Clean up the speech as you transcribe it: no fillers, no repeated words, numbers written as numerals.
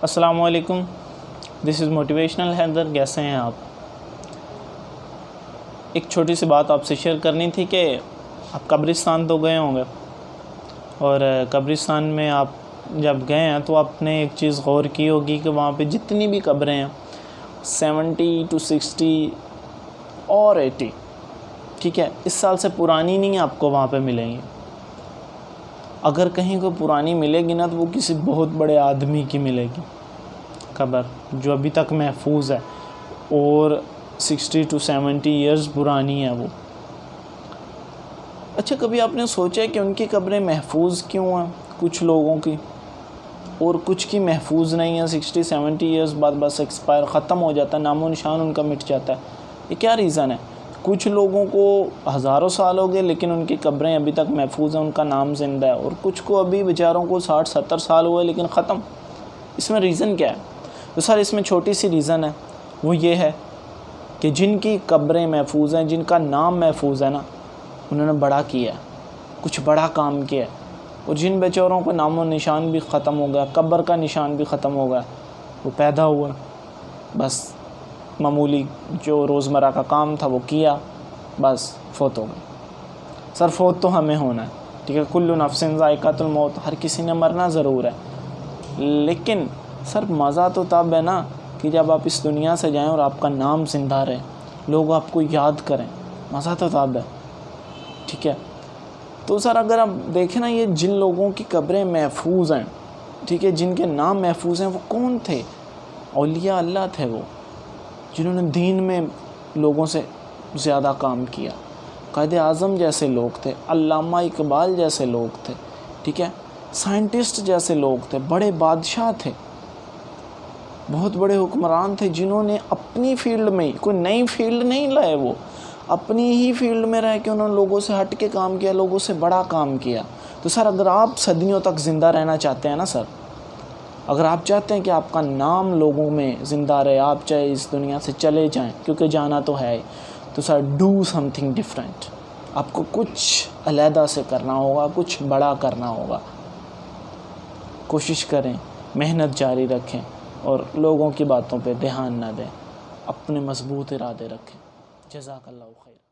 السلام علیکم، دس از موٹیویشنل حیدر. کیسے ہیں آپ؟ ایک چھوٹی سی بات آپ سے شیئر کرنی تھی کہ آپ قبرستان تو گئے ہوں گے، اور قبرستان میں آپ جب گئے ہیں تو آپ نے ایک چیز غور کی ہوگی کہ وہاں پہ جتنی بھی قبریں ہیں 70 to 60 اور 80، ٹھیک ہے، اس سال سے پرانی نہیں آپ کو وہاں پہ ملیں گی. اگر کہیں کو پرانی ملے گی نا تو وہ کسی بہت بڑے آدمی کی ملے گی قبر، جو ابھی تک محفوظ ہے، اور 60 to 70 ایئرز پرانی ہے وہ. اچھا، کبھی آپ نے سوچا ہے کہ ان کی قبریں محفوظ کیوں ہیں کچھ لوگوں کی، اور کچھ کی محفوظ نہیں ہے؟ 60-70 ایئرز بعد بس ایکسپائر ختم ہو جاتا ہے، نام و نشان ان کا مٹ جاتا ہے. یہ کیا ریزن ہے؟ کچھ لوگوں کو ہزاروں سال ہو گئے لیکن ان کی قبریں ابھی تک محفوظ ہیں، ان کا نام زندہ ہے، اور کچھ کو ابھی بیچاروں کو 60-70 سال ہوئے لیکن ختم. اس میں ریزن کیا ہے؟ تو سر اس میں چھوٹی سی ریزن ہے، وہ یہ ہے کہ جن کی قبریں محفوظ ہیں، جن کا نام محفوظ ہے نا، انہوں نے بڑا کیا ہے، کچھ بڑا کام کیا ہے. اور جن بیچاروں کو نام و نشان بھی ختم ہو گیا، قبر کا نشان بھی ختم ہو گیا، وہ پیدا ہوا، بس معمولی جو روزمرہ کا کام تھا وہ کیا، بس فوت ہو گئے. سر فوت تو ہمیں ہونا ہے، ٹھیک ہے، کل نفس ذائقۃ الموت، ہر کسی نے مرنا ضرور ہے. لیکن سر مزہ تو تب ہے نا کہ جب آپ اس دنیا سے جائیں اور آپ کا نام زندہ رہے، لوگ آپ کو یاد کریں، مزہ تو تب ہے، ٹھیک ہے. تو سر اگر آپ دیکھیں نا، یہ جن لوگوں کی قبریں محفوظ ہیں، ٹھیک ہے، جن کے نام محفوظ ہیں، وہ کون تھے؟ اولیاء اللہ تھے وہ، جنہوں نے دین میں لوگوں سے زیادہ کام کیا. قائد اعظم جیسے لوگ تھے، علامہ اقبال جیسے لوگ تھے، ٹھیک ہے، سائنٹسٹ جیسے لوگ تھے، بڑے بادشاہ تھے، بہت بڑے حکمران تھے، جنہوں نے اپنی فیلڈ میں، کوئی نئی فیلڈ نہیں لائے، وہ اپنی ہی فیلڈ میں رہ کے انہوں نے لوگوں سے ہٹ کے کام کیا، لوگوں سے بڑا کام کیا. تو سر اگر آپ صدیوں تک زندہ رہنا چاہتے ہیں نا سر، اگر آپ چاہتے ہیں کہ آپ کا نام لوگوں میں زندہ رہے، آپ چاہے اس دنیا سے چلے جائیں، کیونکہ جانا تو ہے، تو sir do some thing different. آپ کو کچھ علیحدہ سے کرنا ہوگا، کچھ بڑا کرنا ہوگا. کوشش کریں، محنت جاری رکھیں، اور لوگوں کی باتوں پہ دھیان نہ دیں، اپنے مضبوط ارادے رکھیں. جزاک اللہ خیر.